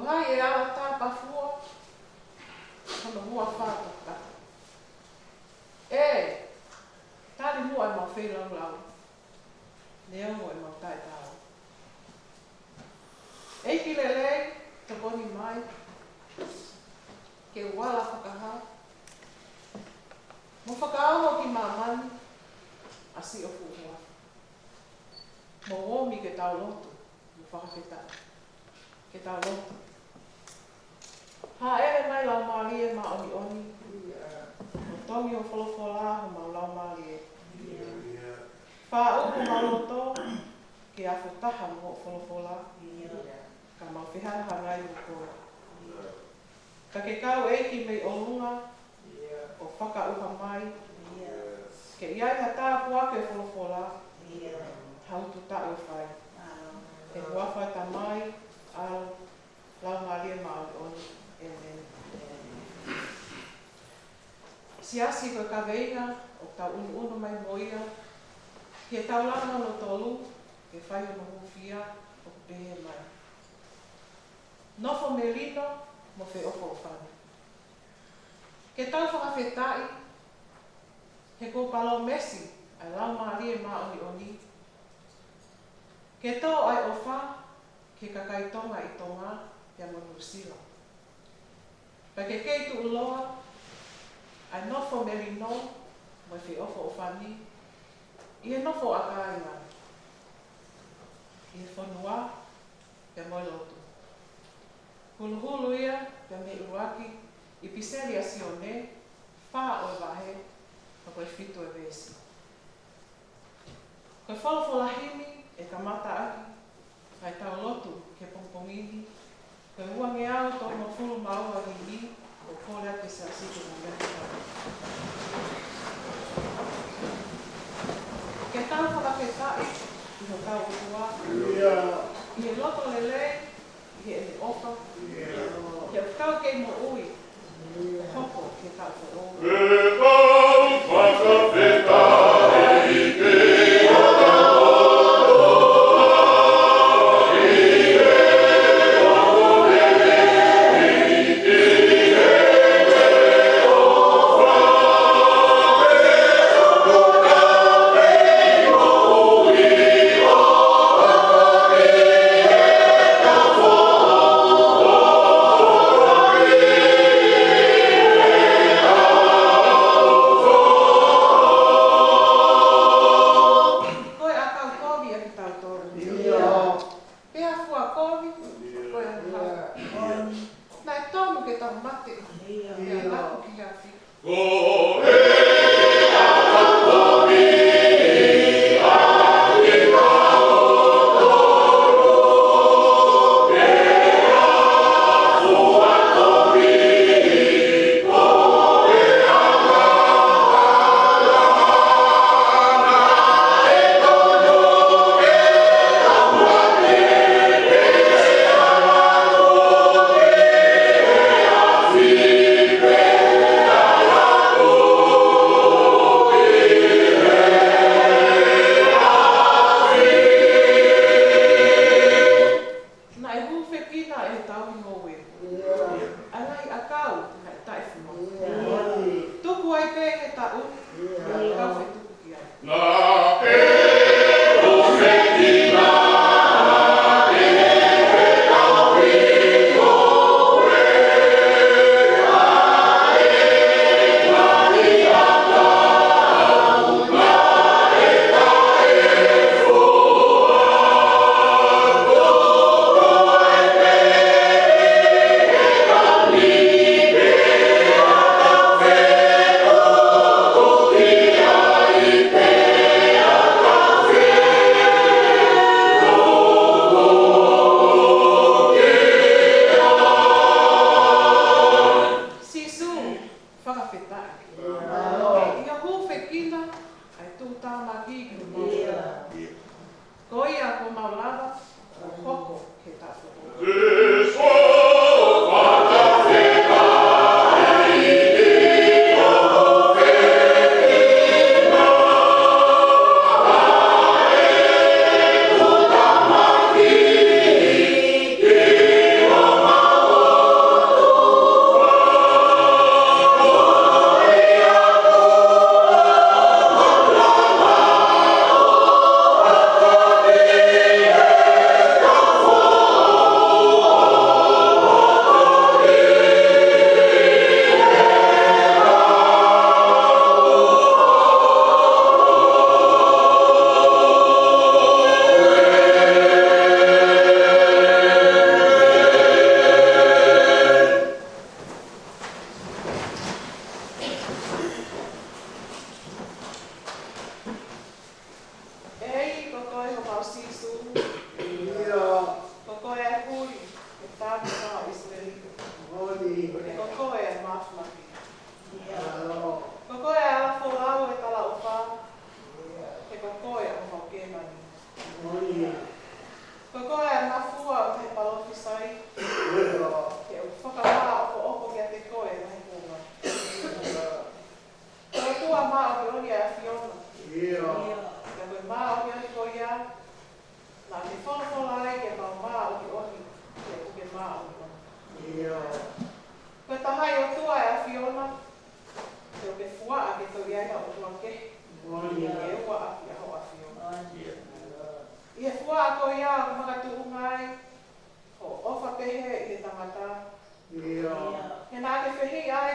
Hai e ala tā pafua. Kono mua whātaka. E, tāri mua e mau whēlau lau. Nea mua e mau tai tāu. Eiki lelei, te koni mai. Ke wala whakaha. Mo whakaongo ki mamani. Asi o fuhua. Mo omi ke tau lotu. Mo whakawhetai. Ke tau lotu. Ha ere mai lau maali e ma oni oni. O tongi o wholofola ho mau lau maali e. Wha uku maloto ke a whutaha mo o wholofola. Ka mau whihana hangai o kora. Ka ke kau eiki mei o lunga o whaka uha mai. Ke iai ha tā puake o wholofola. Hautu ta o whai. E huawhai ta mai au lau maali e ma oni oni. Amen. Siasi koe ka veina o tau unu mai moia. Ke tau langa no tolu, ke whai no hufia o pehe mai. Nofo me lino, mo whe ofo o whani. Ke tau whakawhetai, he ko palo mesi, ai lau maari e ma oni oni. Ke tō ai o wha, ke kakaitonga i tonga, ia monu sila. Pa ke kei tu uloa, ai nofo me lino, mo whe ofo o whani, i e nofo a kāinga. I e whanua, ia moi lotu. Hulu ia, ia me uaki, i piseri a sione, wha o e wahe, pa koe whitu e vesi. Koe wholofola hini, e ka mata aki, kai tau lotu ke pongpongini, koe uange au tō no fulu maua hini, o kore ake sa siko na mea ke tau whakawhetai, i ho tau utua, i e loto lele, i e ne opa, i e tau kei mo ui, hoko ke tau whoro. E tau whakawhetai, ke o tau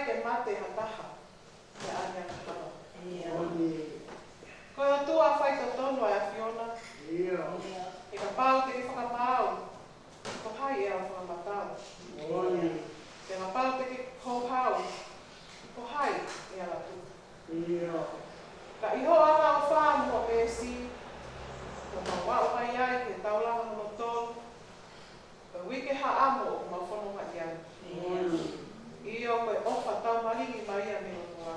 ke mate hataha. Ke anya kahara. Ko o tua whai to tonu ai a Fiona. E ka pau te ki whakamau. Ko hai e a whakamatau. Te ka pau te ki hauhau. Ko hai e a latu. Ka iho ana o whāmu o pēsi. Ko maua o mai ai ke taulanga no tonu. Ka wike ha amo o mawhono mai ai. Iyo koe ofa tau maringi mai a me o mua.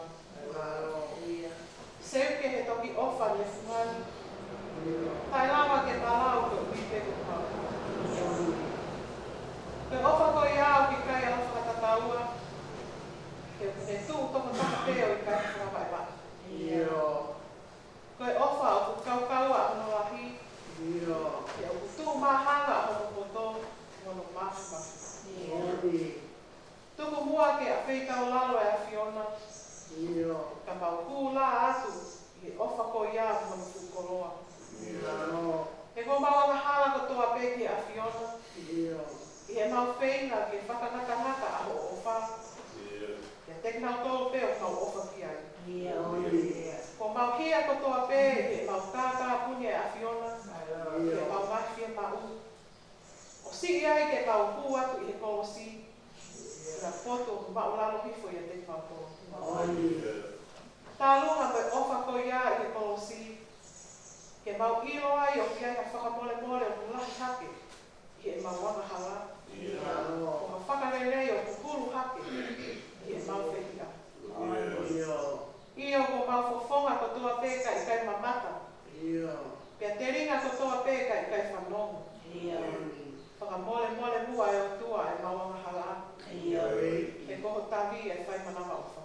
Seu ke he toki ofa le fungani. Tai lawa ke malau koe wike ko pau. Koe ofa koe iau ki kai ala whakatataua. Ke tū toko taka peo i kai whakawai wa. Koe ofa o ku kaukaua ano lahi. Ke o ku tū mahanga o ku koto ngono mafu. Tuku mua ke a wheikau lalo e a Fiona. Ka mau kū la atu i ofa ko ia ma mawhukoroa. E ko mawanga hala ko toa peke a Fiona. I he mau whenga ke whakanaka a ho ofa. Ke teknau tō pe o kau ofa ki ai. Ko mau hea ko toa pe he mau tātā puni a Fiona. Ke mau mahia mau. O si ai ke mau kū atu i he kolosi. Ka poto ku maulalo hifo ia te whako. Tā lunga mai ofa ko ia i he kolosi. Ke mau ilo ai o ki ai ka whakamole o kulahi hake. I he mau wanga hala. Ko ma whakarelei o kukuru hake. I he mau whehia. Io ko mau fofonga ko toa peka i kai mamata. Pea te ringa ko toa peka i kai whanongo. Whakamole mua e o tua e mau wanga hala. E koho tahi e whai manama uwha.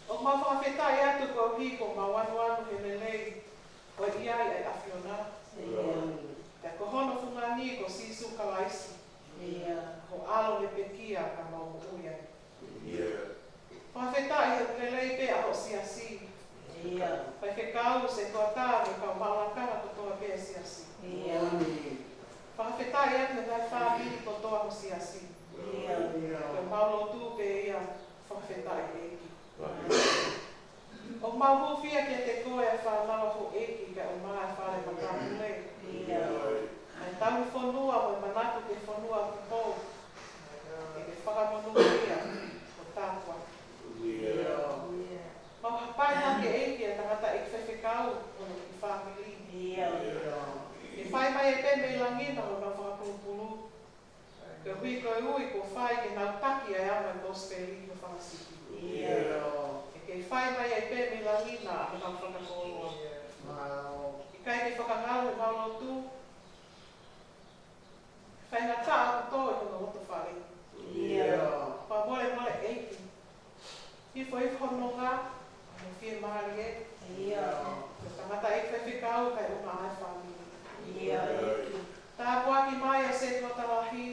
O mau whakawhetai atu ko hi ko mau anu he lelei. O iai e a Fiona. Te kohono whungani ko sisu kawaisi. Ko alo le pekia ka mau uia. Whakawhetai he lelei pe a ho siasi. Pai whekau se toa tāne ka maulakana ko toa pe siasi. Whakawhetai atu he whāpiri ko toa ho siasi. Ko maulo tū pe ia whakawhetai eki. O mau hufia ke te koe e whanau ho eki ka o maa e whare makamu lei. Ai tamu whanua mo e manatu ke whanua ki pou. E ke whakamonua ia o tāpua. Mau hapai hake eki e tangata e kwhewhekau o ki whamili. E whai mai e pe me langina o na whakapulupulu. Ke hui koe ui ko whai ke nau taki ai ama e mospeli o whakasiki. E ke whai mai e pe me langina a nau whakapulupulu. I kai ke whakangalu e maulo tū. Whai na tā aku tō e kono oto whare. Wha mole eiki. Hifo hono ngā, ane whie maari e. Ko tangata e whewhekau kai o maa e whamini. Tā puaki mai a se tuatalahi,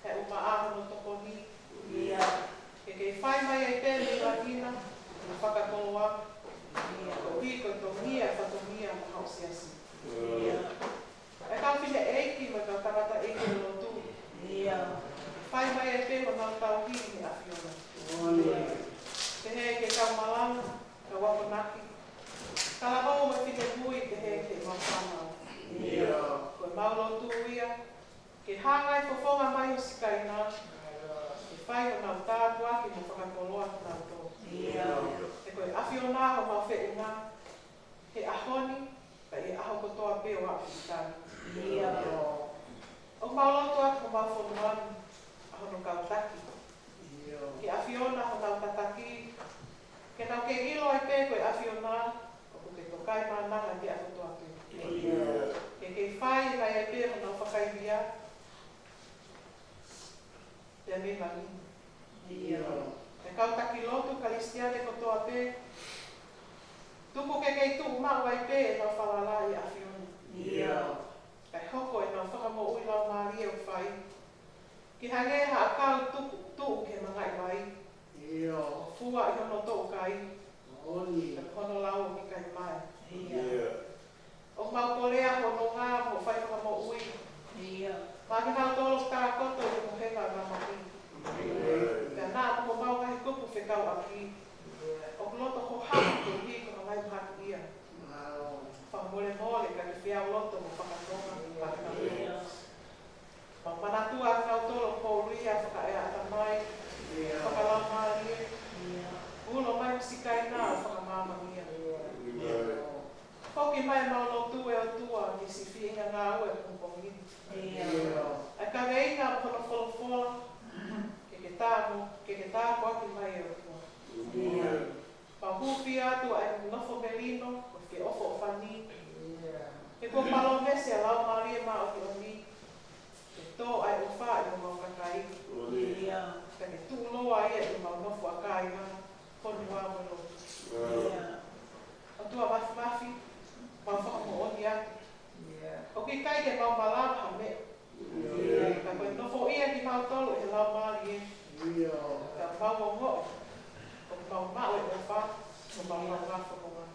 kai o maa ahono tokoni. Ke kei whai mai e pēni lakina, e whakakoloa. Ko hiko i tō mia e whatomia mo hausiasi. E kau whine eiki mai kau tangata eiki o lotu. Whai mai e pēho nau tau hini a Fiona. Te he ke kau malanga, ka waponaki. Kala hou me whine hui te he ke mawhanau. Koe maulo tūia, ke hangai fofonga mai o sikaina. Ke whai o nau tātua ki mo whakakoloa ki nau tō. E koe awhiona ho mau wheunga. He ahoni, ka e aho kotoa peo a whitani. O maulotu atu mo mau whonuanu, ahono kautaki. Ke awhiona ho nau tataki. Ke nau ke ilo ai pē koe awhiona, o ke tokai mānanga ki a kotoa peo. Ke kei whai kai ai pē ho nau whakaibia. Te me mani. E kautaki lotu kalistiane kotoa pē. Tuku ke kei tuu mau ai pē e nau whalalai a Fiona. Kai hoko e nau whakamo ui lau maari e whai. Ki hangeha a kau tuu ke mangai wai. Fua i hono tō kai. Ka hono lau ki kai mai. O mau korea hono ngā mo whai whakamo ui. Maki nau tōlo kā koto i mo henga ngā mahi. Ka nā mo mau ke tāko aki mai e rotua. Pahupi atu ai nofo melino, o ke ofo o whani. E ko palo mese a lau maria ma o ke oni. E tō ai o wha i o mau kakai. Ka ke tū loa ia i mau nofo a kai ngā. Honu a mo lo. O tua mafi, mau whakamo oni atu. O ki kai ke mau malama ha me. Ka koe nofo ia ki mau tolu e lau mari e. Ka mau o ngoi. O mau mao e o wha. O mau mau ngafo mo ngā.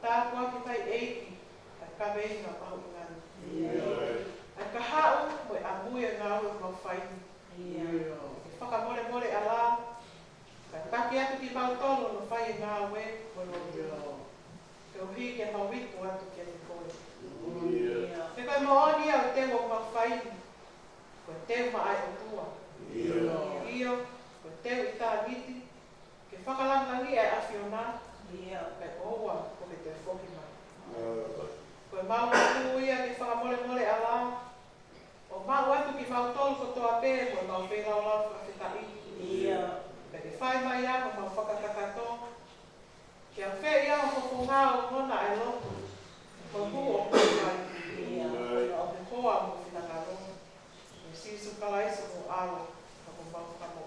Tā kua ki kai eiki. Ai ka vei ngā pahu i ngani. Ai ka hau mo e amui e ngā ue mau whaini. E whakamore more a la. Ka taki atu ki mau tolu no whai e ngā ue. Ke uhi ke mau wiku atu ki ane koe. Te koe mo oni au te o mau whaini. Koe te ma ai o tua. Io, koe te i tā niti. Ke whakalangangi ai awhiona. Kai oua, koe te whoki mai. Koe mau atu ia ke whakamore more a la. O mau atu ki mau tolu ko toa pē, koe mau whenau lau whakawhetai. Kai te whai mai a, ko mau whakatakato. Ke a whē ia o koko ngā o ngona ai loto. Ko hu o koko mai. O te hoa mo whinanga rongo. E sisu kalaiso mo ala. Ka ko mau whakamo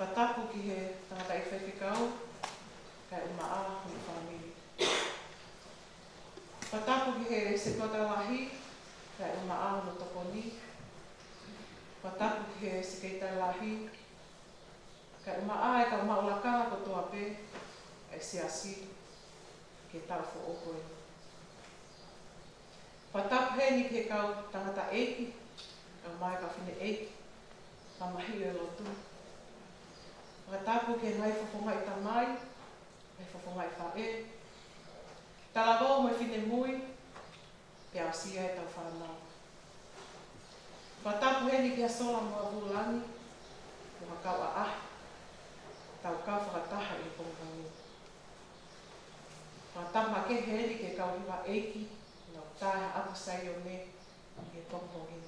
Patapu ki he tangata i whewhikau, kai umaa ni whamiri. Patapu ki he se kota lahi, Kai o maao no tokoni. Patapu ke se kei tai lahi. Kai o maa e ka o maulakala ko toa pe. E se asi. Ke tau fo okoe. Patapu he ni ke kau tangata eiki. Ka mai ka whine eiki. Ma mahi e lotu. Patapu ke ngai fofonga i tamai. Ngai fofonga i whae. Talabo mo whine mui. Pe au sia e tau whanau. Patapu he ni ke asola mo a vulani. Mo kau a ahi. Tau kau whakataha i pongpongi. Patapu ma ke he ni ke kau hiwa eiki. Nau tae apu sai o ne. I pongpongi.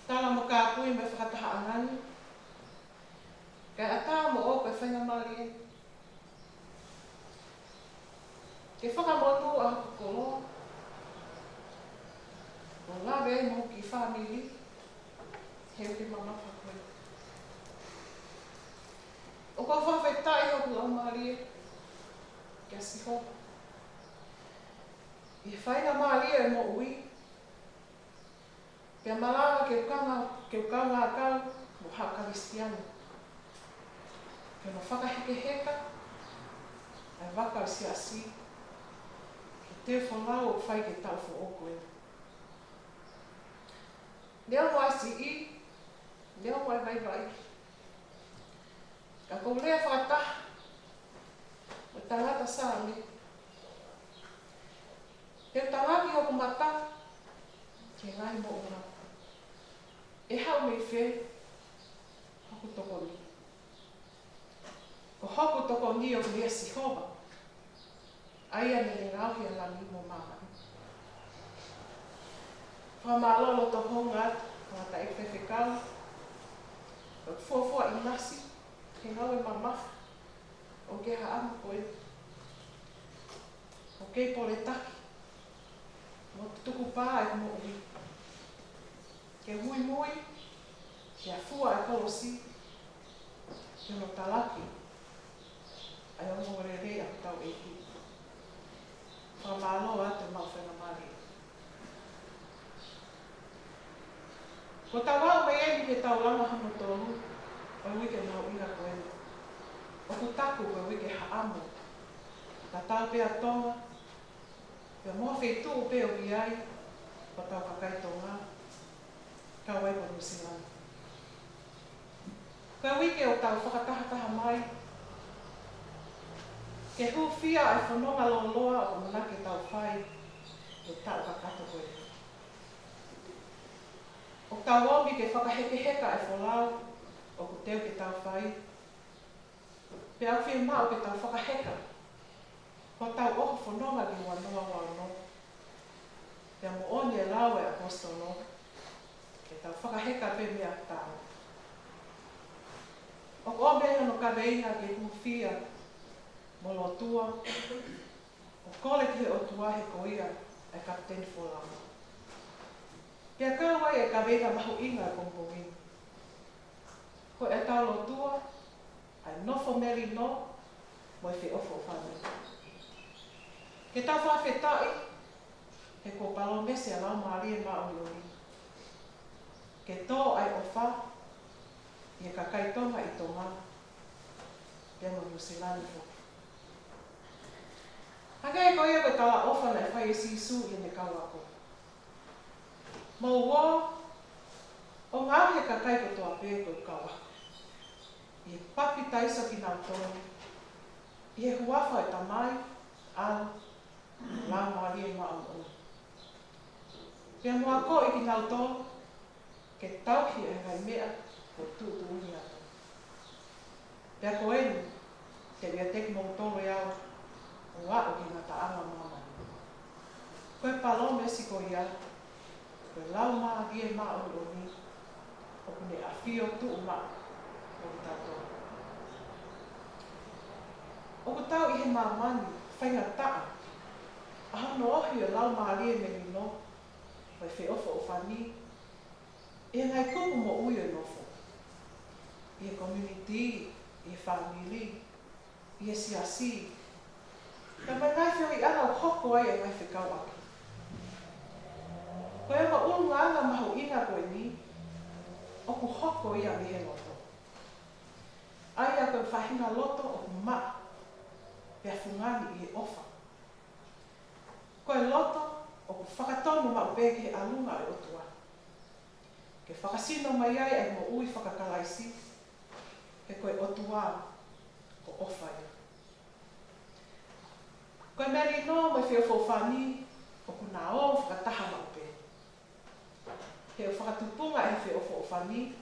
Tala mo ka pui me whakataha angani. Kai ata mo o koe whainga mali e. Ke whakamonu a kukolo. O lawe mo ki whamiri. Heu te mamapa koe. O ka whawhetai o kula mali e. Kia siho. I whainga mali e mo ui. Pea malawa ke ukanga a kau. Mo hao karistiano. Ke no whakaheke heka. Ai waka o si asi. Ke te whanau o whai ke tau fo okoe. Leo mo asi i. Leo mo ai vai. Ka kou lea whakataha. O tangata sāne. Te tangaki o kumata. Ke ngai mo ora. E hau mei whe. Hoku toko ni. Ko hoku toko ni o lea Sihova. Aia ne le ngauhi a lani mo mama. Whamalolo to honga. Wata e whewhekau. O fuafua i nasi. Ke ngau e mamafu. O ke haamu koe. O kei pole taki. Mo tuku pā e mo ui. Ke hui mui. Ke a fua e kolosi. Ke no talaki. Ai o mo re a tau eiki. Whamalo a te mau whenga mari. Ko tau au mei eni ke tau langa hamo tolu. O wike mau ina koe. O ku taku koe wike haamu. Ka tau pea tonga. Pea mua whetu o peo ki ai. Ko tau kakai tonga. Ka wai po nusilani. Koe wike o tau whakatahataha mai. Ke huwhia ai whanonga loa o manake tau whai. O tau kakato koe. O tau omi ke whakaheke heka e wholau. O ku teo ke tau whai. Pe au whia mao ke tau whakaheka. Ko tau oho whanonga ki wanoa wano. Pe mo oni e lau e apostolo. Ke tau whakaheka pe mea tau. O ko mea no ka veina ke huwhia. Mo lotua. O kole ki o tuahe ko ia. E kapten wholanga. Pea kawai e ka veina mahu inga e kompongi. Ko e tau lotua. Ai nofo meri no. Mo e whi ofo whane. Ke tau whawhetai. He ko palo mese a lau maari e mao yori. Ke tō ai ofa. I e kakai tonga i tonga. Pea mo Nusilani fo. Hake e ko ia koe tawa ofa na e whai e sisu i ne kauako. Mo wā. O ngau he kakai ko toa pē koe kauako. I e papi taisa ki nau tonu. I e huafa e tamai, au, lau maari e mao o. Pea mua ko i ki nau tonu, ke tauhi e ngai mea ko tūtu uni ato. Pea ko enu, te wia teki mong tolu e au, o wā o ki nga taanga mama. Koe palo mesi ko ia, koe lau maari e mao o ni, o kune a whio tuu maa. O tato. O ku tau i he mamani, whainga taa. Aho no ohi o lau maari e meni no, vai whi ofo o whani. E ngai kupu mo ui o nofo. I e community, i e family, i e siasi. Ka mai ngai whio i ana o hoko ai e ngai whikau aki. lunga anga mahu ina koe ni, oku hoko ia mi he loto. Aia koe whahinga loto oku maa, pia fungani i he ofa. Koe loto, oku whakatonu ma upeke he alunga e otua. Ke whakasino mai ai ai mo ui whakakalaisi, he koe otua o ofa ia. Koe meri no mai whio whawhani, oku nā o whakataha ma upe. He o whakatupunga e whio whawhani,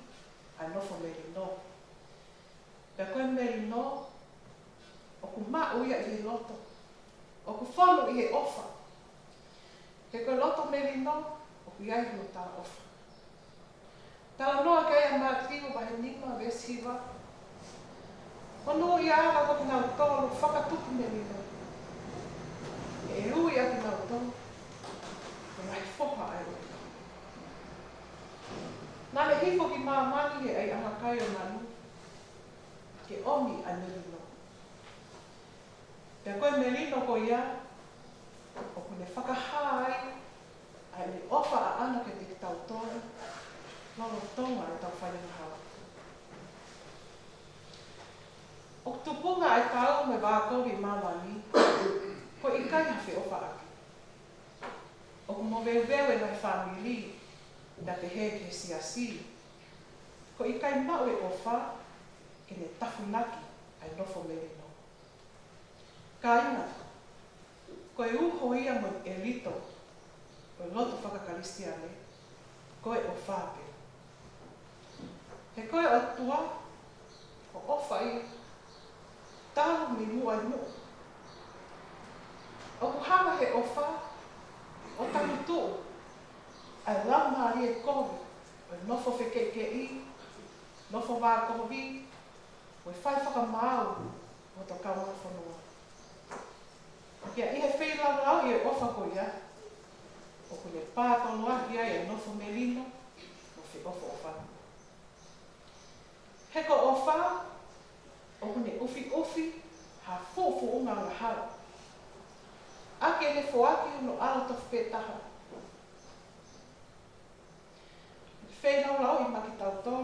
ai nofo meri no. Pea koe meri no, oku maa uia i he loto, oku whonu i he ofa. He koe loto meri no, oku iai no tā ofa. Tala noa kei a maa tiu wahe nima vesiva. Ono i ala koki nau tolu whakatupu meri no. E ui aki nau tolu, e rai whoha ai o. Nane hifo ki maa mani he ai ahakai o nanu, ke omi a merino. Pea koe merino ko ia, o kune whakaha ai, ai me ofa a ana ke te tau tore, lolo tonga e tau whainga hawa. O tupunga ai tau me wākowi mamani, ko i kai hawhi ofa aki. O ku mo veu e mai whamili, da te he ke siasi, ko i kai mau e ofa, ke ne tafunaki ai nofo merino. Ka inga, ko e uho ia mo e lito, o loto whakakaristiane, ko e ofa pe. He koe o tua, o ofa ia, talu mi mua i mua. O ku hama he ofa, o talu tuu, ai lau maari e kovi, o nofo whekeke i, nofo wā kovi, o e whai whakamau, o to kawana whanua. Kia i he whailau lau i e ofa ko ia, o ku le pātolo ahi ai e nofo merino, o whi ofa ofa. He ko ofa, o ku ne ufi, ha fufu unga ngā hara. Ake he foaki uno ala tofu pētaha. Whenau lau i maki tau tō,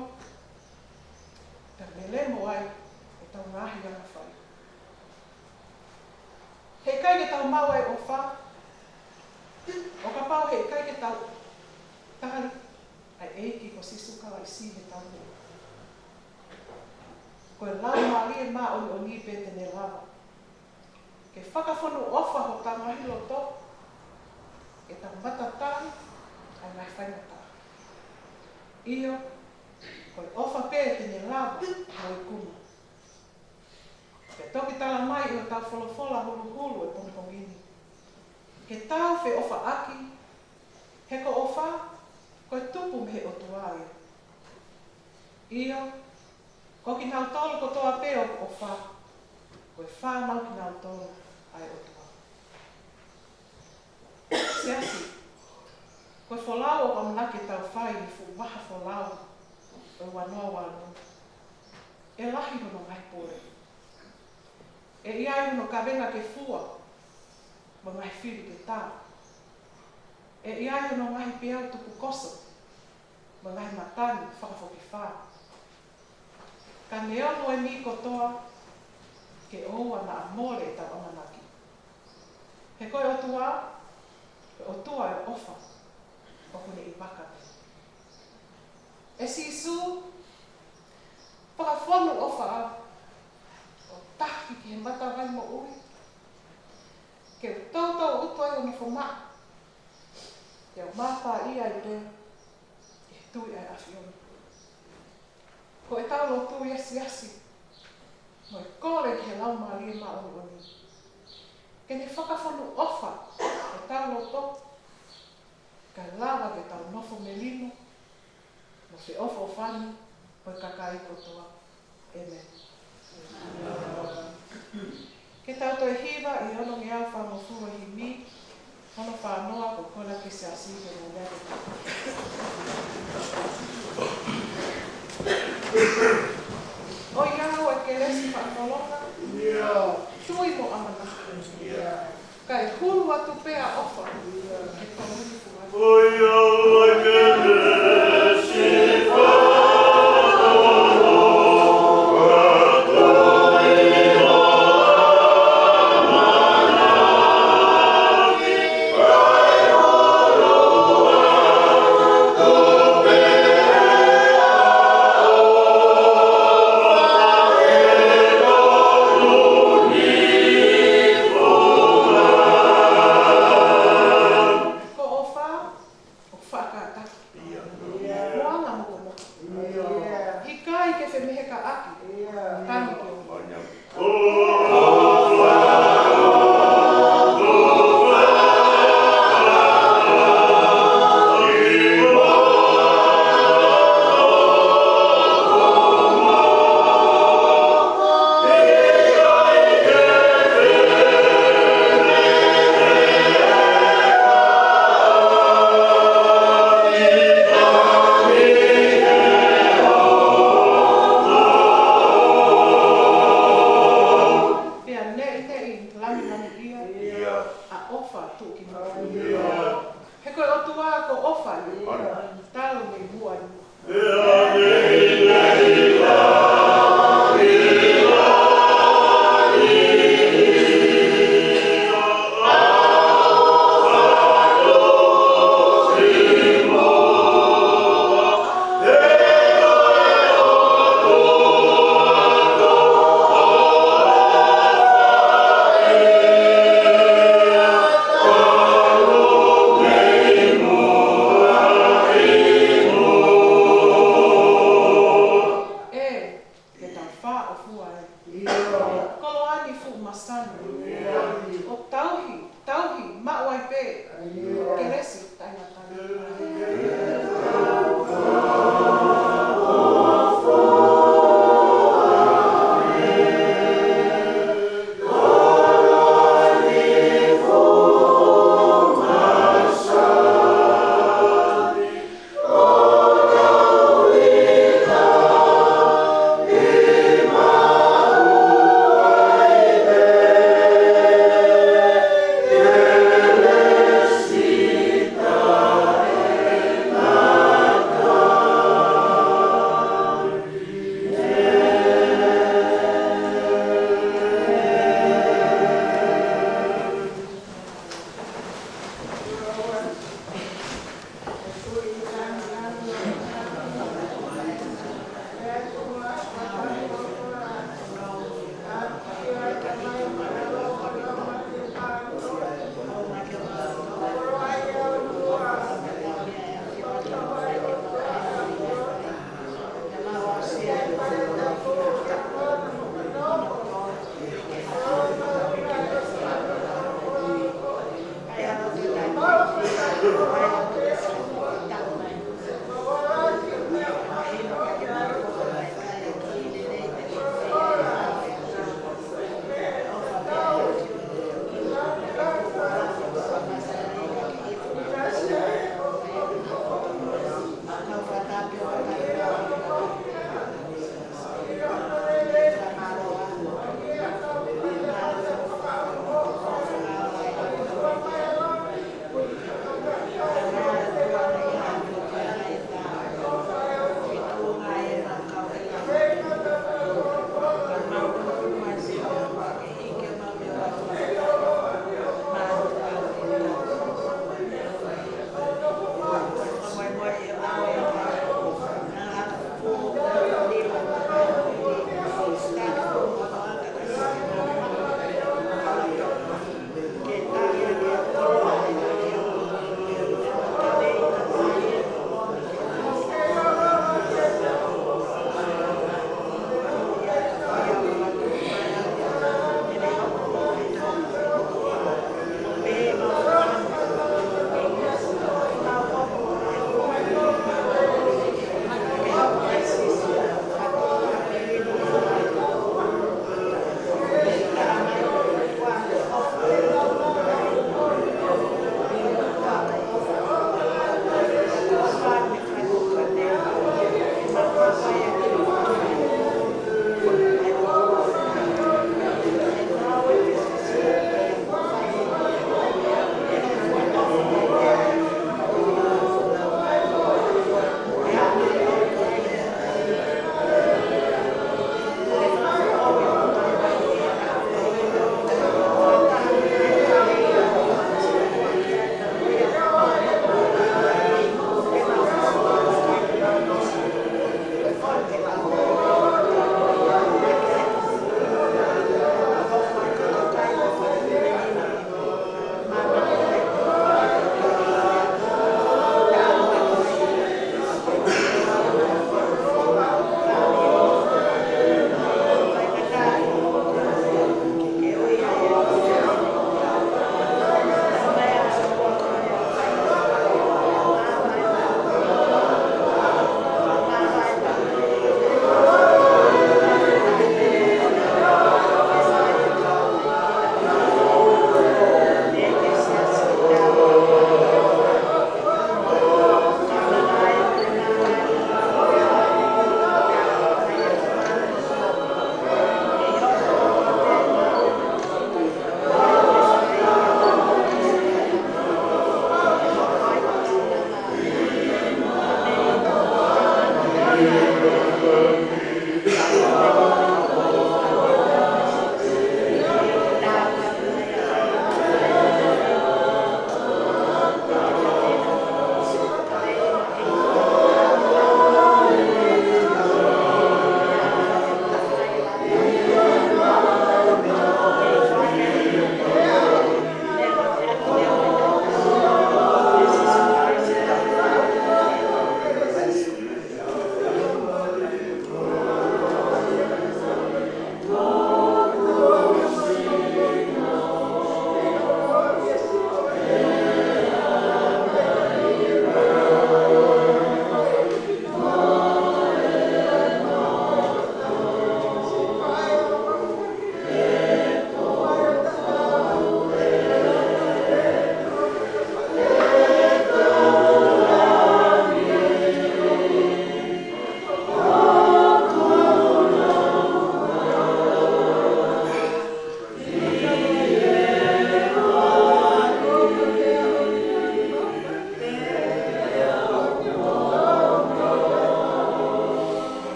ta me lemo ai e tau ngahi anga whai. He kai ke tau mau ai ofa, o ka pau he kai ke tau tahari ai eiki ko sisuka ai si he tau mua. Ko e lau maari e maa o ni pe te ne lava. Ke whakawhonu ofa ho tā ngahi loto, e tā matatari ai mai whainata. Iyo, ko e ofa pe te ne lava mo i kuma. Ke toki tala mai o tau wholofola hulu e pongpongini. Ke tau whi ofa aki, he ko ofa, ko e tupu me he o tuaia. Iyo, ko ki nau tolu ko toa pe o ofa, ko e whānau ki nau tolu ai o tua. Siasi, ko e wholau o amnake tau whai i fu waha wholau o wanoa wano. E lahi hono ngai pore. E iai hono kawenga ke fua, mo ngai whiri ke tā. E iai hono ngai peau tuku koso, mo ngai matani whakafoki whā. Ka neono e mi kotoa, ke oua na amore e tau amanaki. He koe o tua e ofa, o kune i pakate. E sisu, whakawhonu ofa o taki ki he mata vai mo ui. Ke tautau utu ai o ni whamaa. Te o māpā ia i pe, e tui ai awhioni. Ko e tau lo tui asi. Mo e kore ki he lau maari e maa oni. Ke ne whakawhonu ofa e tau lo to, ka lava ke tau nofo melino, mo se ofa o whani, po e kakai kotoa. Amen. Ke tau toi hiva i hono ngi au whango fua hi mi, hono whanoa ko kona ke se asi ke no lea te tau. O iau e ke resi whanoloka, tui mo amana. Kai hulu atu pea ofa, e konuni fua. Whakataki.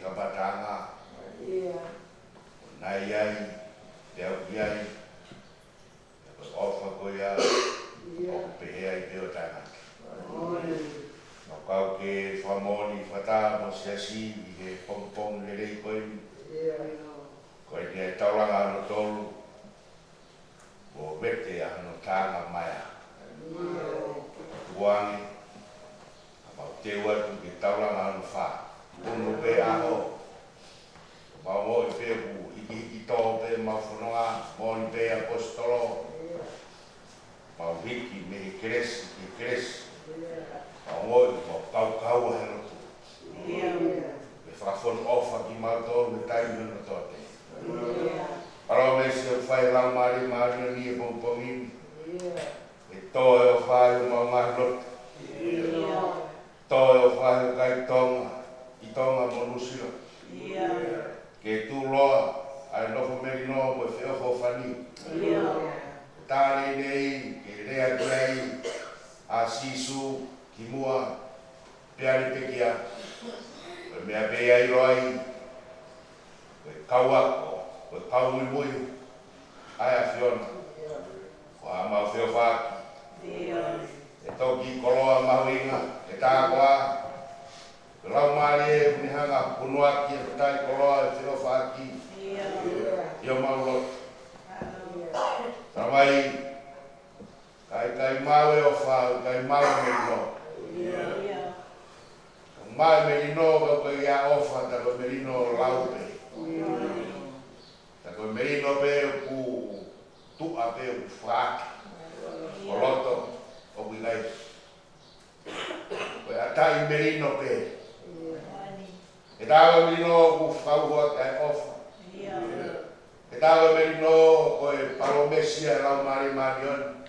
kabatanga. Nai ai, leo iai, ofa koia, o pehe ai peo tangata. No kau ke whamoni whata mo siasi i he pong lelei koini. Koe ni ai tauranga ano tolu, o wete ano tanga maia. Tuangi, mau te watu ki tauranga ano wha. Unu pe aho, mau mo i pe ku i tō pe mau whanonga, mo ni pe apostolo. Mau hiki me i keres, mau mo i kau hano tu. Me whakafon ofa ki mau tō me taimi hano tōte. Parau me se whai lau mari no ni e pongpongini. E tō e o whai o mau ngahi lote. Tō e o whai o kai tonga. I tonga monusira. Ke tu loa, ai nofo meri no mo e whio whani. Tāne nei, ke rea grei, a sisu, ki mua, peari pekia. Koe mea pea i roi, koe kauako, koe kau mui mui, ai a whiona. Ko a mau whio whaki. E toki koloa mahuinga, e tākoa. Lau mare e unihanga punuaki e kutai koloa e whio whaki. Io maulo. Tramai, kai mau e o whau, kai mau me no. Mai me no ka koe ia ofa, ta koe me no laupe. Ta koe me no pe ku tua pe u whaki. Koloto, o kuikai. Koe atai me no pe. E tāwa merino ku whauhua kai ofa. E tāwa merino koe palomesia lau mari marion.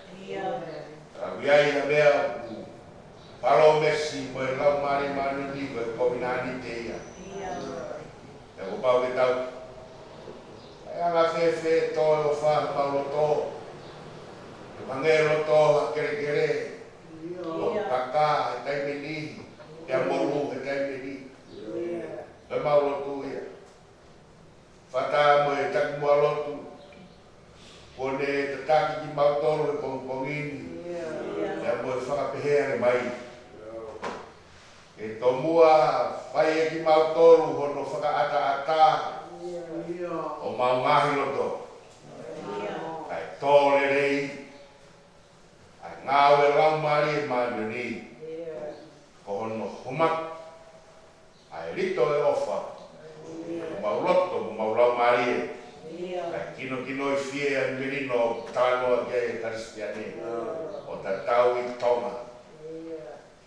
Wiai na mea ku palomesi koe lau mari marion ni koe kominani te ia. E ko pau ke tau. E anga whewhe tō e o whaha paulo tō. E mangero tō ha kere. O kaka e taimeni. E amoru e taimeni. E maulotu ia. Whata mo e taku mua lotu. Kone te taki ki mautoro e pongpongini. E mo e whakapehea mai. E tō mua whai e ki mautoro hono whakaata. O maungahi loto. Ai tōre rei. Ai ngāu e raumari e maunioni. Ko hono humak. Ai rito e ofa, mau loto, mau lau marie. Ai kino i fie an merino tānoa kia e karistiane. O ta tau i tonga.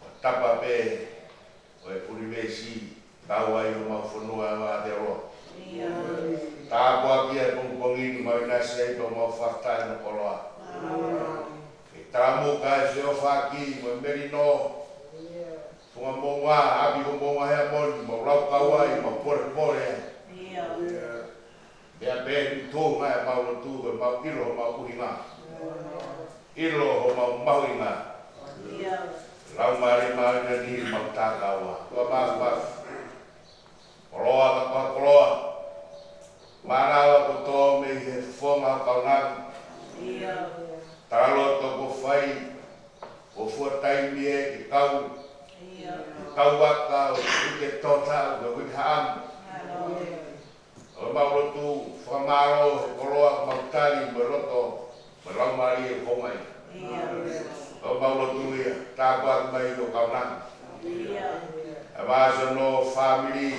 O tapa pe, o e purivesi, tau ai o mau whanua o Aotearoa. Tāpua kia e pongpongini mau inase i tō mau whaktai no koloa. E tāmu ka e whio whaki, mo merino. Tunga monga, abi ko monga hea moni, mau lau kawai, mau pore. Mea bēni tō ngai mau lotu, mau ilo ho mau uhinga. Ilo ho mau mahuinga. Lau mare mahuinga ni mau tākaua. Tua mahu. Koloa ka koloa. Manawa ko tō me he whonga kaunang. Talo to ko whai, ko fuataimi e ki kau. Kau waka o uke tōtau, o uke haam. O maulotu whamaro he koloa mautari me roto, me raumari e hongai. O maulotu ia, tāpua mai o kaunang. E māsa no family,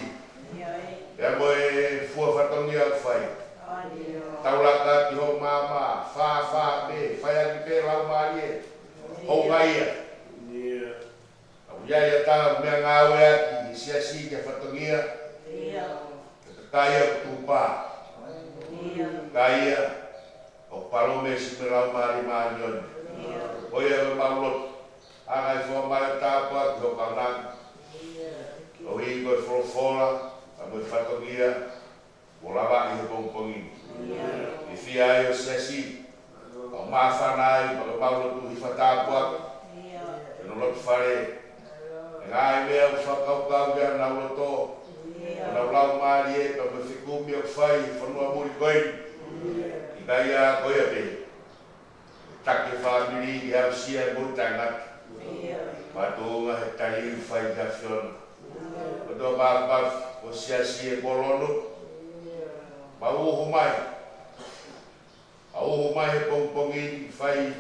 e mo e fua whatongi au whai. Taulaka ki ho mama, wha me, whai aki pe raumari e, hongai ia. Iai ata mea ngāwe aki siasi kia whatongia. Kaya kutupa. Kaya o palomesi me lau mari maanion. Oia me maulot. Angai fua mai o tāpua ki ho kaunang. O hii koe wholofola, a me whatongia. O lawa i he pongpongi. I fia ai o siasi. O mawhanai, ma maulotu hi whatāpua. E no lotu whare. Ngai mea whakaukau kia nau loto. Nau lau sia mo tanga patunga he tali fai da fiona do ba o sia sia bolono ba o humai au humai he pongpongi fai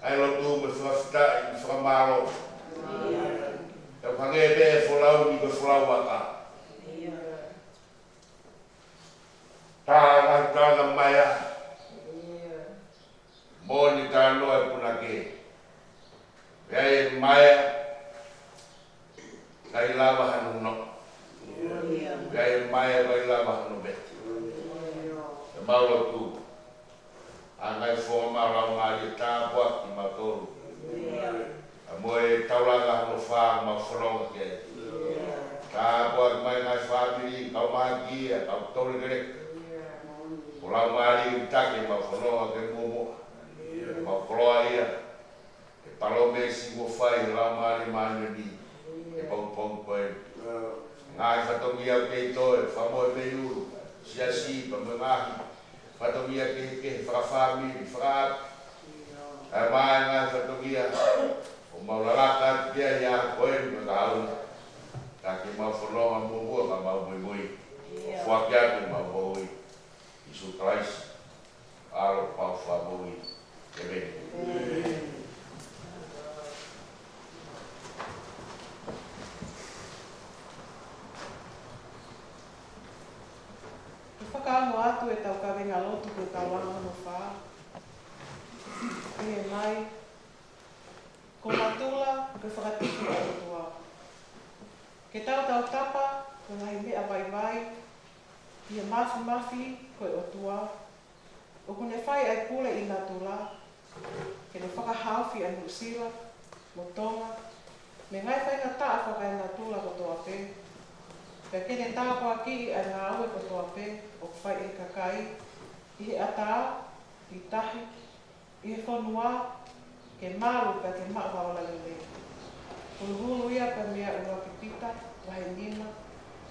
ai lo tu me fasta i famaro e pange be folau ni be folau ata ta maya Moni tano e punake. Vei maya kai lava hanuno. Vei maya kai lava hanu beti. E maulo tu. Angai forma raunga tapua ki matoru. A moe taulanga hanu wha ma whanonga ke. Tapua mai ngai family kau magi kau tori gerek. Ulang mari take ma whanonga ke momo. Ma koloa ia e palome si mo fai la mari mani ni e pau koe ngai fatomia ke to e famo e uru sia si pa me ngahi fatomia ke fra fami fra e mai ngai fatomia o maulaka dia ya koe me gaun ta ke ma fono mo mo ka ma mo mo fo kia ke ma mo isu Christ alo pa fa mo Amen. Whakaango atu e tau kawenga lotu ko tau wanga no wha. E mai, ko matula ko whakatiku a rotua. Ke tau tapa, ko ngai mea vai, ia mafi ko e otua. O kune whai ai pule i nā tula, ke ne whakahauwhi anu sira, mo tonga, me ngai whai ngā taa whakai nā tula ko toa pē. Pea ke ne tāpua ki ai ngā aue ko toa pē, o whai e kakai, i he ataa, i tahi, i he whanua, ke maru pea ke maa wawala le. Hulu ia pea mea ua ki pita, wahe nina,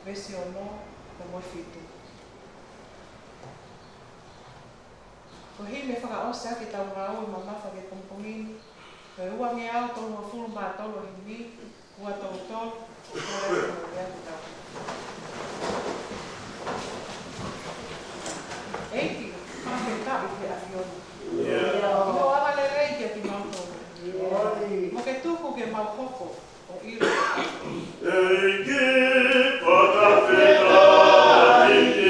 vesi o no, pe moi fitu. Ko hi me whakaose ake tau ngā ue mamafa ke pongpongini. Ko ua me au tolu ma fulu mā tolu hi mi, ua tolu tolu, ko reo mo rea ki tau. Eiki, whake tabi ke afioni. Ino ala le rei ke ti mautolu. Mo ke tuku ke maukoko o iro. Eiki, patapeta, eiki.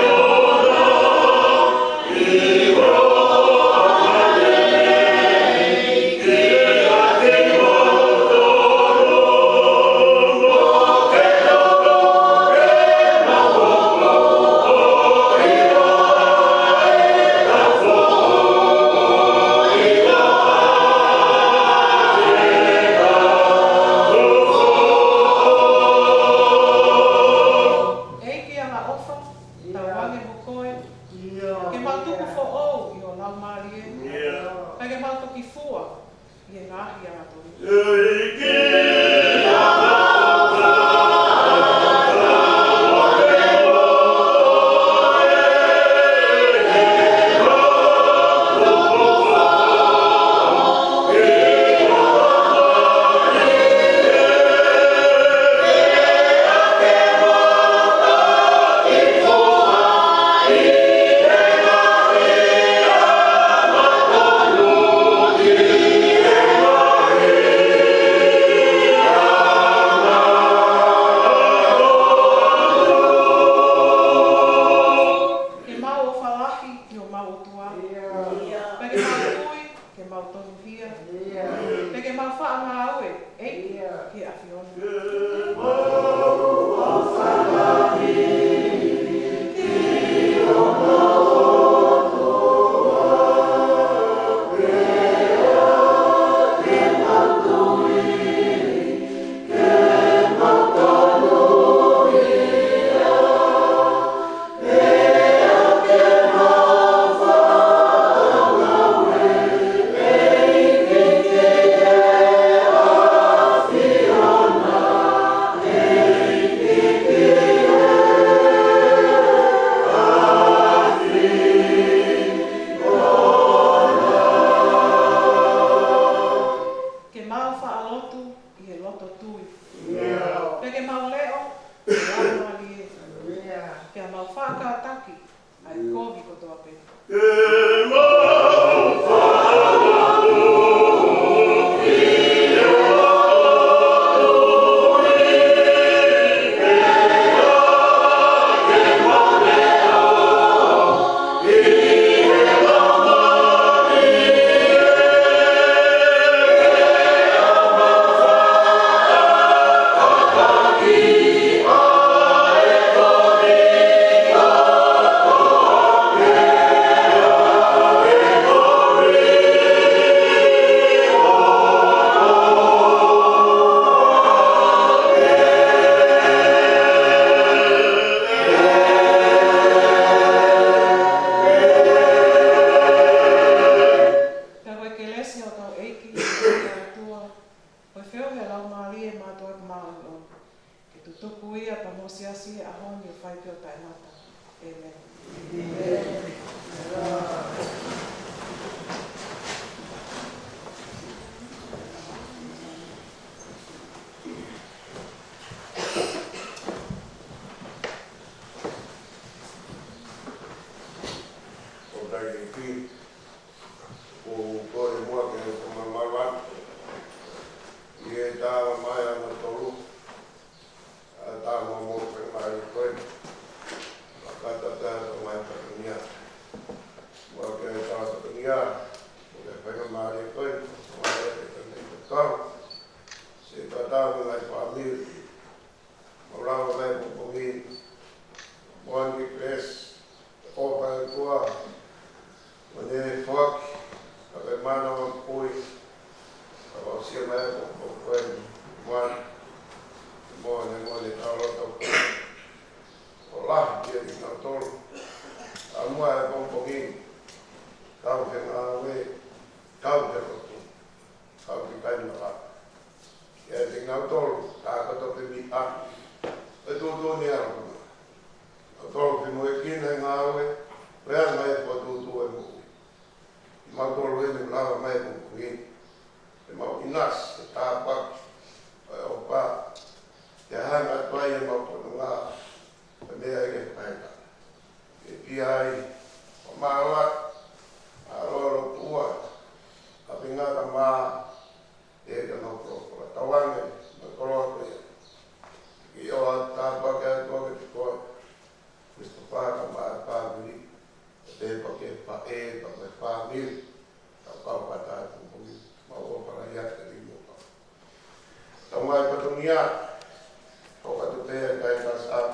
Oh amali kia mau whakataki ai kovi kotoa pe. Família